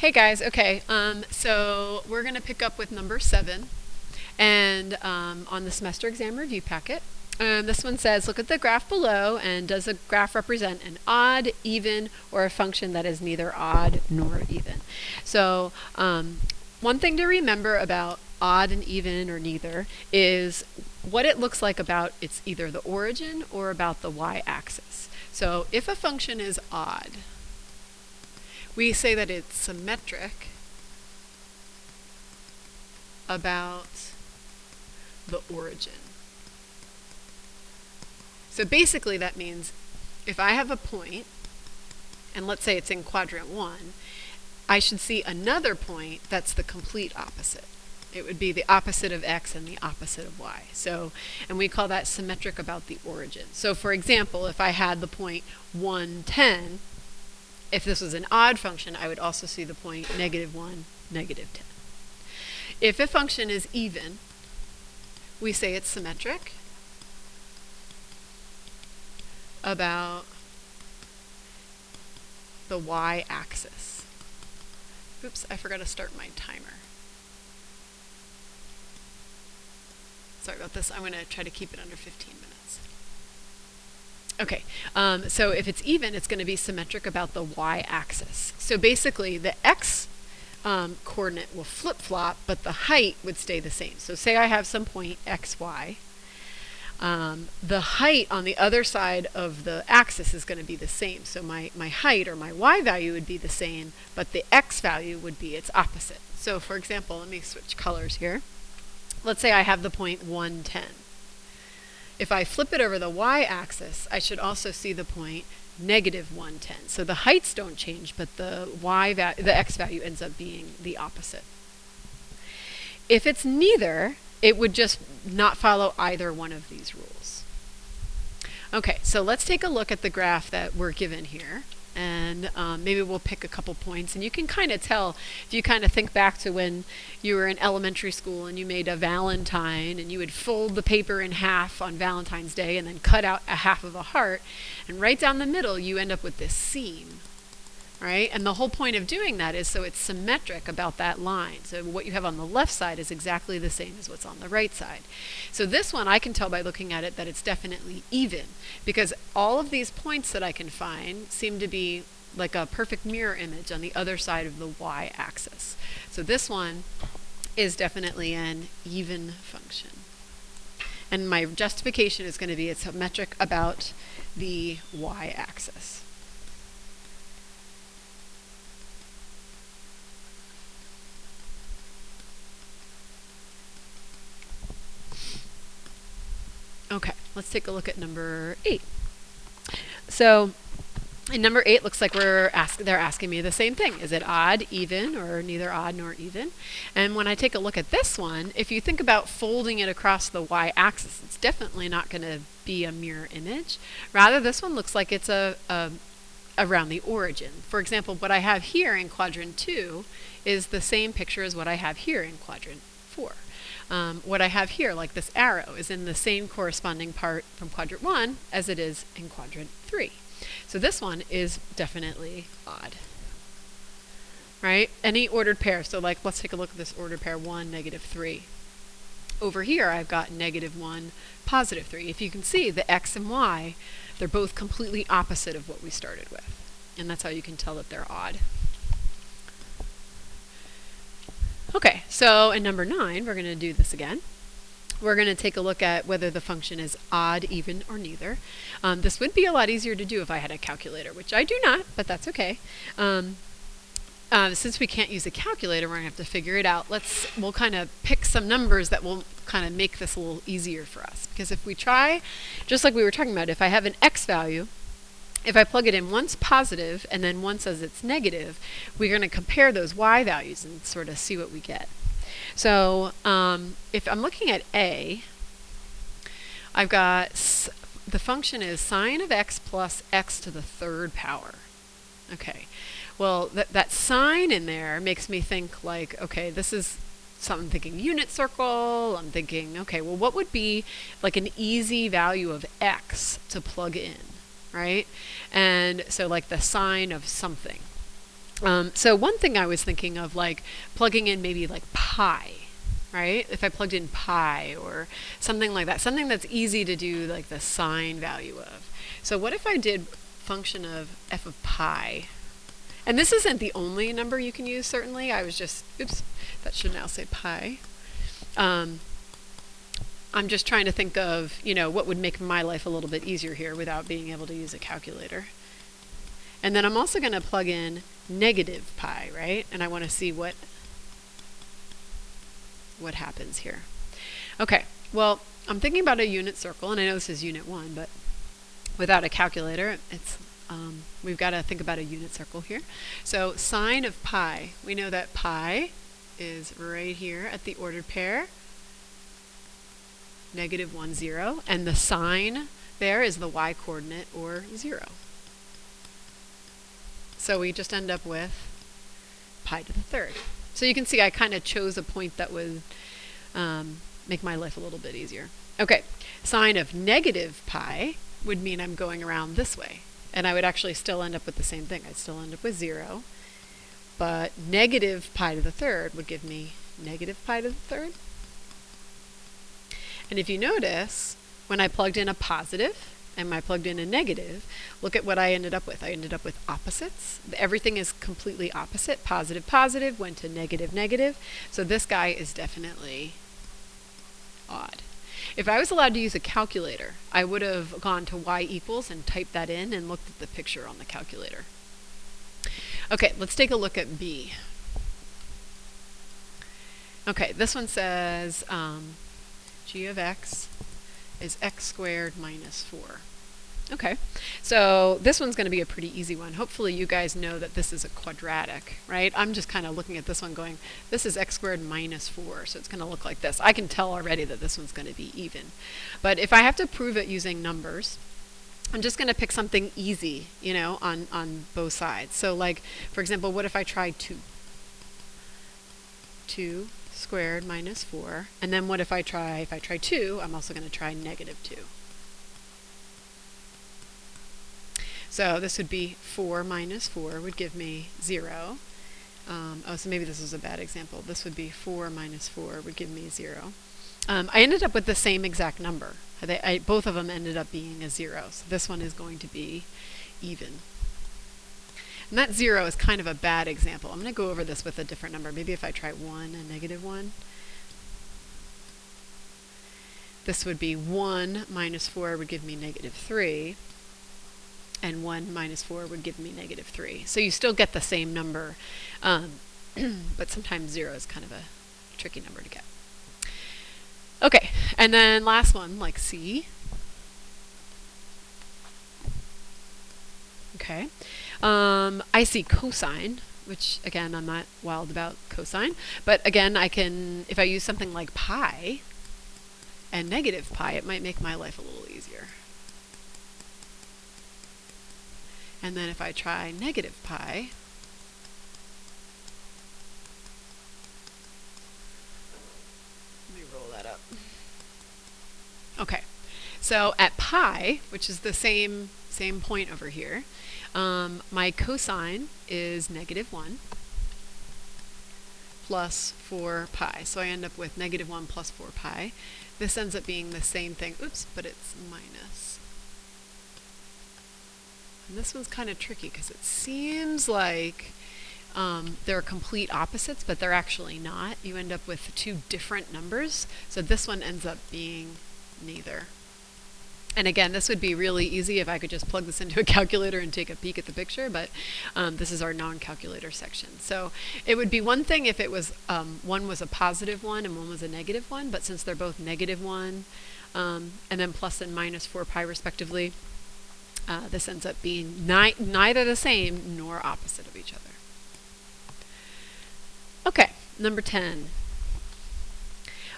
Hey guys, okay, so we're going to pick up with number 7 and on the semester exam review packet. This one says, look at the graph below, and does the graph represent an odd, even, or a function that is neither odd nor even? So one thing to remember about odd and even or neither is what it looks like about it's either the origin or about the y-axis. So if a function is odd, we say that it's symmetric about the origin. So basically that means if I have a point, and let's say it's in quadrant 1, I should see another point that's the complete opposite. It would be the opposite of x and the opposite of y. So, and we call that symmetric about the origin. So for example, if I had the point 1, 10, if this was an odd function, I would also see the point -1, -10. If a function is even, we say it's symmetric about the y-axis. Oops, I forgot to start my timer. Sorry about this. I'm going to try to keep it under 15 minutes. Okay, so if it's even, it's going to be symmetric about the y-axis. So basically, the x coordinate will flip-flop, but the height would stay the same. So say I have some point xy. The height on the other side of the axis is going to be the same. So my height or my y value would be the same, but the x value would be its opposite. So for example, let me switch colors here. Let's say I have the point 110. If I flip it over the y-axis, I should also see the point -110. So the heights don't change, but the x value ends up being the opposite. If it's neither, it would just not follow either one of these rules. Okay, so let's take a look at the graph that we're given here. And maybe we'll pick a couple points, and you can kind of tell if you kind of think back to when you were in elementary school and you made a Valentine and you would fold the paper in half on Valentine's Day and then cut out a half of a heart, and right down the middle you end up with this seam, right? And the whole point of doing that is so it's symmetric about that line. So what you have on the left side is exactly the same as what's on the right side. So this one I can tell by looking at it that it's definitely even, because all of these points that I can find seem to be like a perfect mirror image on the other side of the y-axis. So this one is definitely an even function. And my justification is going to be it's symmetric about the y-axis. Okay, let's take a look at number 8. So in number 8, looks like they're asking me the same thing. Is it odd, even, or neither odd nor even? And when I take a look at this one, if you think about folding it across the y-axis, it's definitely not going to be a mirror image. Rather, this one looks like it's around the origin. For example, what I have here in quadrant 2 is the same picture as what I have here in quadrant 4. What I have here, like this arrow, is in the same corresponding part from quadrant 1 as it is in quadrant 3. So this one is definitely odd, right? Any ordered pair, so like let's take a look at this ordered pair 1, -3. Over here I've got -1, +3. If you can see, the x and y, they're both completely opposite of what we started with. And that's how you can tell that they're odd. Okay, so in number 9, we're going to do this again. We're going to take a look at whether the function is odd, even, or neither. This would be a lot easier to do if I had a calculator, which I do not, but that's okay. Since we can't use a calculator, we're going to have to figure it out. We'll kind of pick some numbers that will kind of make this a little easier for us. Because if we try, just like we were talking about, if I have an x value, if I plug it in once positive and then once as it's negative, we're going to compare those y values and sort of see what we get. So if I'm looking at A, I've got the function is sine of x plus x to the 3rd power. Okay, well that sign in there makes me think like, okay, this is something, I'm thinking unit circle. I'm thinking, okay, well what would be like an easy value of x to plug in? Right? And so like the sine of something. So one thing I was thinking of, like plugging in maybe like pi, right? If I plugged in pi or something like that, something that's easy to do like the sine value of. So what if I did function of f of pi? And this isn't the only number you can use, certainly. I was just, oops, that should now say pi. I'm just trying to think of, what would make my life a little bit easier here without being able to use a calculator. And then I'm also going to plug in negative pi, right? And I want to see what happens here. Okay, well, I'm thinking about a unit circle, and I know this is unit 1, but without a calculator, we've got to think about a unit circle here. So sine of pi, we know that pi is right here at the ordered pair, -1, 0, and the sine there is the y-coordinate, or 0. So we just end up with pi to the third. So you can see I kind of chose a point that would make my life a little bit easier. Okay, sine of negative pi would mean I'm going around this way. And I would actually still end up with the same thing. I'd still end up with 0. But negative pi to the third would give me negative pi to the third. And if you notice, when I plugged in a positive and when I plugged in a negative, look at what I ended up with. I ended up with opposites. Everything is completely opposite. Positive, positive, went to negative, negative. So this guy is definitely odd. If I was allowed to use a calculator, I would have gone to y equals and typed that in and looked at the picture on the calculator. Okay, let's take a look at B. Okay, this one says g of x is x squared minus 4. Okay, so this one's going to be a pretty easy one. Hopefully you guys know that this is a quadratic, right? I'm just kind of looking at this one going, this is x squared minus 4, so it's going to look like this. I can tell already that this one's going to be even. But if I have to prove it using numbers, I'm just going to pick something easy, on both sides. So like, for example, what if I tried 2? 2 squared minus 4. And then what if I try 2, I'm also going to try -2. So this would be 4 minus 4 would give me 0. So maybe this is a bad example. This would be 4 minus 4 would give me 0. I ended up with the same exact number. Both of them ended up being a 0. So this one is going to be even. And that 0 is kind of a bad example. I'm going to go over this with a different number. Maybe if I try 1 and -1. This would be 1 minus 4 would give me -3. And 1 minus 4 would give me -3. So you still get the same number, but sometimes 0 is kind of a tricky number to get. Okay, and then last one, like C. Okay, I see cosine, which again, I'm not wild about cosine, but again, if I use something like pi and negative pi, it might make my life a little easier. And then if I try negative pi, let me roll that up. Okay, so at pi, which is the same point over here, my cosine is -1 plus 4 pi. So I end up with -1 plus 4 pi. This ends up being the same thing, oops, but it's minus. And this one's kind of tricky because it seems like they're complete opposites, but they're actually not. You end up with two different numbers. So this one ends up being neither. And again, this would be really easy if I could just plug this into a calculator and take a peek at the picture, but this is our non-calculator section. So it would be one thing if it was one was a positive one and one was a negative one, but since they're both -1 and then plus and minus 4 pi respectively, this ends up being neither the same nor opposite of each other. Okay, number 10.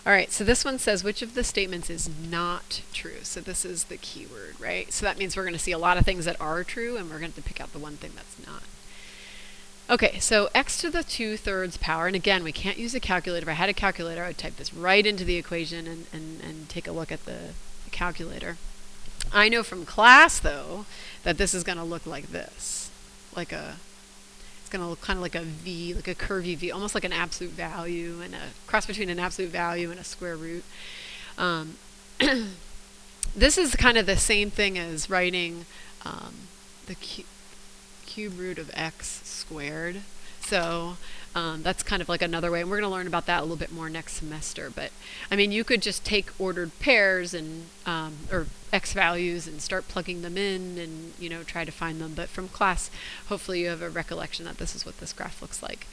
All right, so this one says which of the statements is not true. So this is the keyword, right? So that means we're going to see a lot of things that are true, and we're going to pick out the one thing that's not. Okay, so x to the 2/3 power, and again, we can't use a calculator. If I had a calculator, I would type this right into the equation and take a look at the calculator. I know from class, though, that this is going to look like this. It's going to look kind of like a V, like a curvy V, almost like an absolute value, and a cross between an absolute value and a square root. This is kind of the same thing as writing the cube root of x squared. So that's kind of like another way, and we're going to learn about that a little bit more next semester. But I mean, you could just take ordered pairs and or x values and start plugging them in, and try to find them. But from class, hopefully you have a recollection that this is what this graph looks like.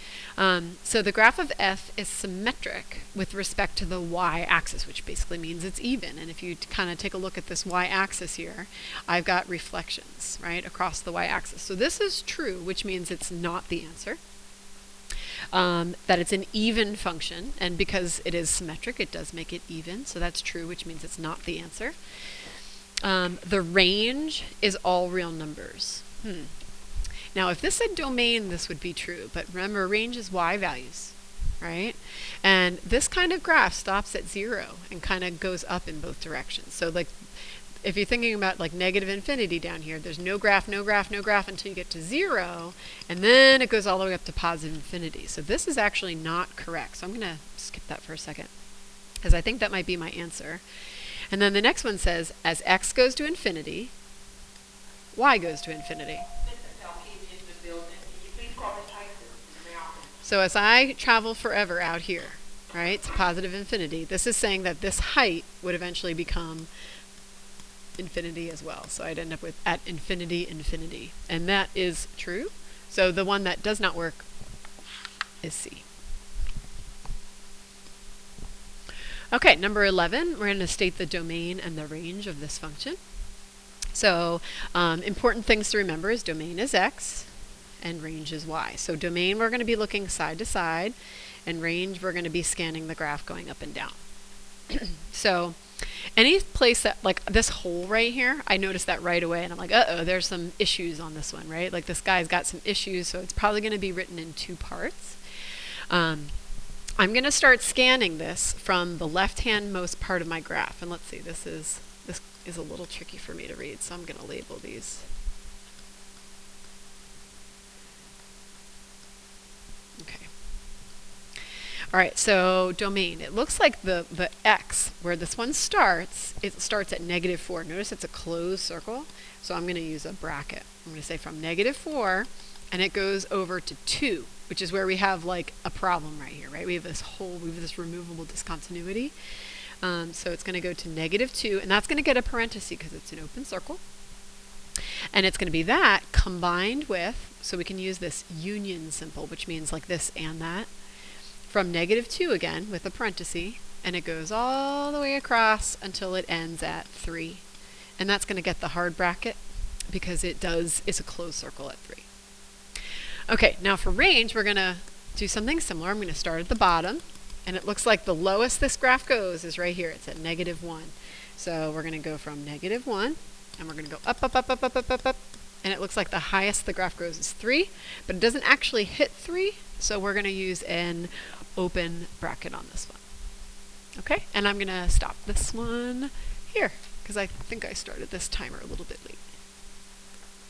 So the graph of f is symmetric with respect to the y-axis, which basically means it's even. And if you kind of take a look at this y-axis here, I've got reflections right across the y-axis. So this is true, which means it's not the answer. That it's an even function, and because it is symmetric, it does make it even, so that's true, which means it's not the answer. The range is all real numbers. Now, if this said domain, this would be true, but remember, range is y values, right? And this kind of graph stops at 0 and kind of goes up in both directions. So like, if you're thinking about like negative infinity down here, there's no graph, no graph, no graph until you get to 0, and then it goes all the way up to positive infinity. So this is actually not correct. So I'm going to skip that for a second, because I think that might be my answer. And then the next one says, as x goes to infinity, y goes to infinity. So as I travel forever out here, right, to positive infinity, this is saying that this height would eventually become infinity as well. So I'd end up with at infinity, infinity. And that is true. So the one that does not work is C. Okay, number 11, we're going to state the domain and the range of this function. So important things to remember is domain is x and range is y. So domain, we're going to be looking side to side, and range, we're going to be scanning the graph going up and down. So any place that, like this hole right here, I noticed that right away, and I'm like, uh-oh, there's some issues on this one, right? Like this guy's got some issues, so it's probably going to be written in 2 parts. I'm going to start scanning this from the left-hand most part of my graph, and let's see, this is a little tricky for me to read, so I'm going to label these. Okay. All right, so domain. It looks like the x, where this one starts, it starts at -4. Notice it's a closed circle, so I'm going to use a bracket. I'm going to say from -4, and it goes over to 2, which is where we have like a problem right here, right? We have this removable discontinuity. So it's going to go to -2, and that's going to get a parenthesis because it's an open circle. And it's going to be that combined with, so we can use this union symbol, which means like this and that, from -2 again with a parenthesis, and it goes all the way across until it ends at 3. And that's going to get the hard bracket because it's a closed circle at 3. Okay, now for range, we're going to do something similar. I'm going to start at the bottom, and it looks like the lowest this graph goes is right here. It's at -1. So we're going to go from -1, and we're going to go up, up, up, up, up, up, up, up. And it looks like the highest the graph goes is 3, but it doesn't actually hit 3, so we're going to use an open bracket on this one. Okay, and I'm going to stop this one here, because I think I started this timer a little bit late.